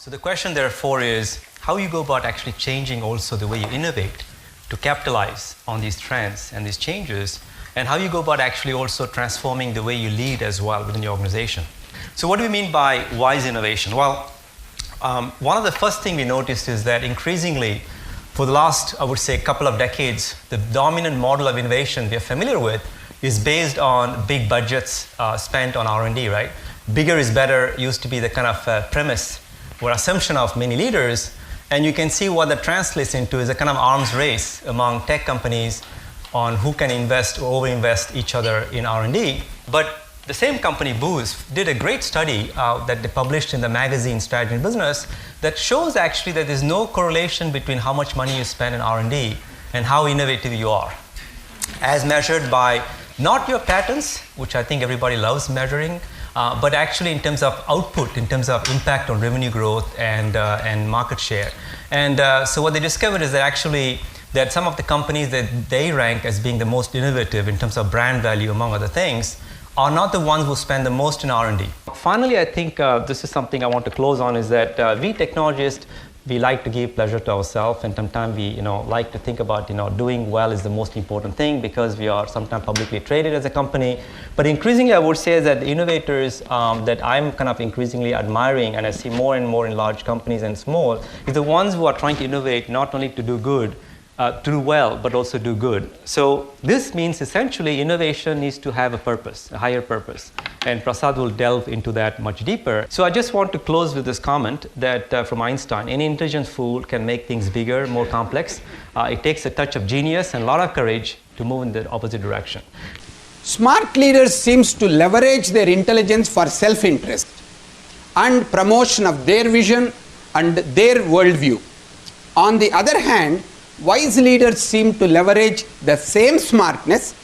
So the question therefore is how you go about actually changing also the way you innovate to capitalize on these trends and these changes, and how you go about actually also transforming the way you lead as well within your organization. So what do we mean by wise innovation? Well, one of the first things we noticed is that increasingly for the last, I would say, couple of decades, the dominant model of innovation we are familiar with is based on big budgets spent on R&D, right? Bigger is better used to be the kind of premise or assumption of many leaders, and you can see what that translates into is a kind of arms race among tech companies on who can invest or overinvest each other in R&D. But the same company, Booz, did a great study that they published in the magazine Strategy and Business that shows actually that there's no correlation between how much money you spend in R&D and how innovative you are, as measured by not your patents, which I think everybody loves measuring, but actually in terms of output, in terms of impact on revenue growth and market share. And so what they discovered is that actually that some of the companies that they rank as being the most innovative in terms of brand value, among other things, are not the ones who spend the most in R&D. Finally, I think this is something I want to close on, is that we technologists, we like to give pleasure to ourselves, and sometimes we like to think about doing well is the most important thing because we are sometimes publicly traded as a company. But increasingly, I would say that the innovators that I'm kind of increasingly admiring, and I see more and more in large companies and small, is the ones who are trying to innovate not only to do good, to do well, but also do good. So this means essentially innovation needs to have a purpose, a higher purpose. And Prasad will delve into that much deeper. So I just want to close with this comment that from Einstein, any intelligent fool can make things bigger, more complex. It takes a touch of genius and a lot of courage to move in the opposite direction. Smart leaders seems to leverage their intelligence for self-interest and promotion of their vision and their worldview. On the other hand, wise leaders seem to leverage the same smartness,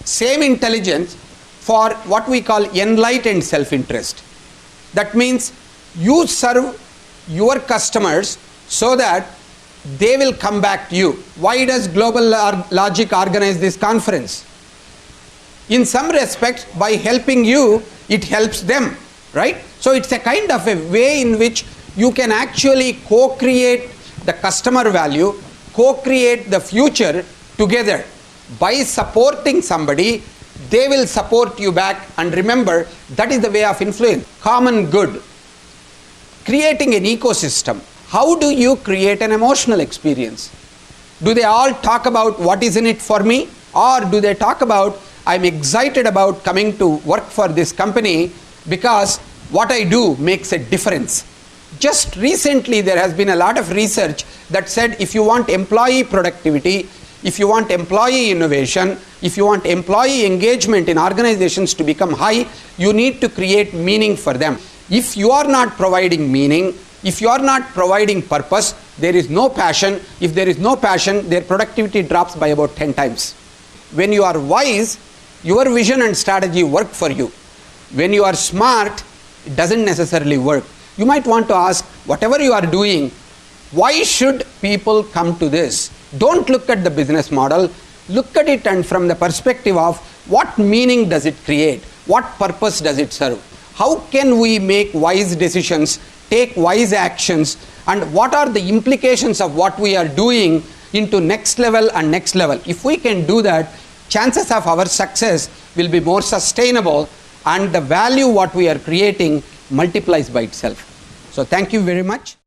same intelligence for what we call enlightened self-interest. That means you serve your customers so that they will come back to you. Why does Global Logic organize this conference? In some respects, by helping you, it helps them, right? So it's a kind of a way in which you can actually co-create the customer value, co-create the future together. By supporting somebody, they will support you back, and remember, that is the way of influence. Common good. Creating an ecosystem. How do you create an emotional experience? Do they all talk about what is in it for me? Or do they talk about, I'm excited about coming to work for this company because what I do makes a difference? Just recently, there has been a lot of research that said if you want employee productivity, if you want employee innovation, if you want employee engagement in organizations to become high, you need to create meaning for them. If you are not providing meaning, if you are not providing purpose, there is no passion. If there is no passion, their productivity drops by about 10 times. When you are wise, your vision and strategy work for you. When you are smart, it doesn't necessarily work. You might want to ask, whatever you are doing, why should people come to this? Don't look at the business model. Look at it and from the perspective of what meaning does it create? What purpose does it serve? How can we make wise decisions, take wise actions, and what are the implications of what we are doing into next level and next level? If we can do that, chances of our success will be more sustainable, and the value what we are creating multiplies by itself. So thank you very much.